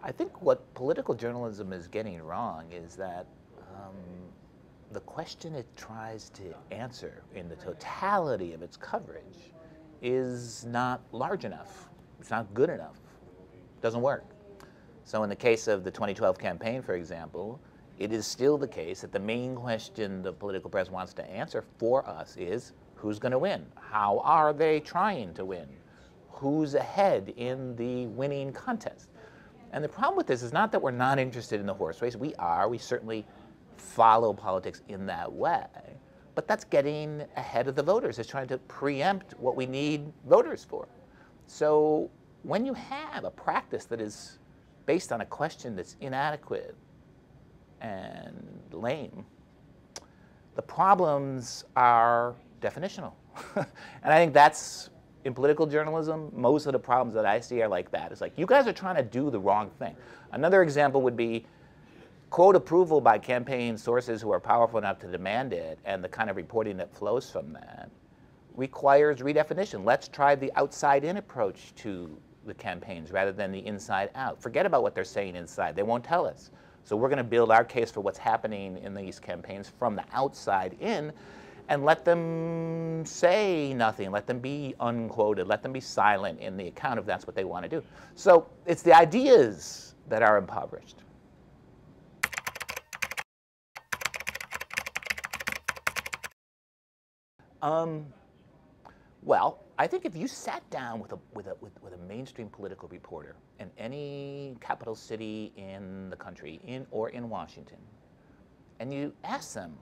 I think what political journalism is getting wrong is that the question it tries to answer in the totality of its coverage is not large enough. It's not good enough. It doesn't work. So in the case of the 2012 campaign, for example, it is still the case that the main question the political press wants to answer for us is who's going to win? How are they trying to win? Who's ahead in the winning contest? And the problem with this is not that we're not interested in the horse race. We are. We certainly follow politics in that way. But that's getting ahead of the voters. It's trying to preempt what we need voters for. So when you have a practice that is based on a question that's inadequate and lame, the problems are definitional. And I think that's, in political journalism, most of the problems that I see are like that. It's like, you guys are trying to do the wrong thing. Another example would be quote approval by campaign sources who are powerful enough to demand it, and the kind of reporting that flows from that requires redefinition. Let's try the outside-in approach to the campaigns rather than the inside-out. Forget about what they're saying inside. They won't tell us. So we're going to build our case for what's happening in these campaigns from the outside in, and let them say nothing, let them be unquoted, let them be silent in the account if that's what they want to do. So it's the ideas that are impoverished. Well, I think if you sat down with a mainstream political reporter in any capital city in the country, or in Washington, and you asked them,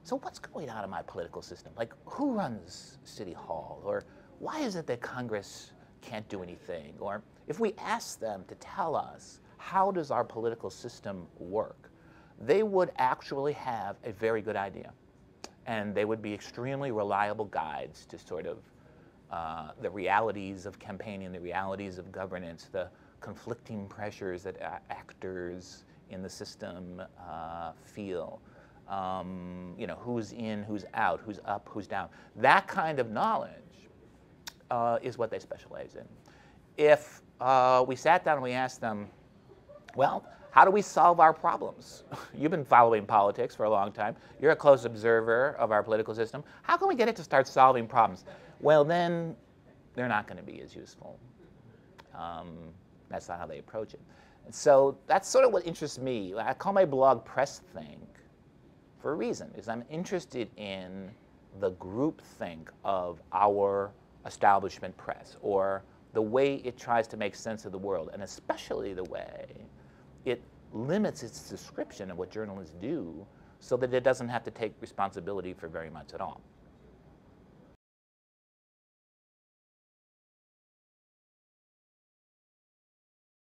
so what's going on in my political system? Like, who runs City Hall? Or why is it that Congress can't do anything? Or if we ask them to tell us, how does our political system work? They would actually have a very good idea. And they would be extremely reliable guides to sort of the realities of campaigning, the realities of governance, the conflicting pressures that actors in the system feel. You know, who's in, who's out, who's up, who's down. That kind of knowledge is what they specialize in. If we sat down and we asked them, well, how do we solve our problems? You've been following politics for a long time. You're a close observer of our political system. How can we get it to start solving problems? Well, then they're not going to be as useful. That's not how they approach it. And so that's sort of what interests me. I call my blog Press Think for a reason, is I'm interested in the groupthink of our establishment press, or the way it tries to make sense of the world, and especially the way it limits its description of what journalists do so that it doesn't have to take responsibility for very much at all.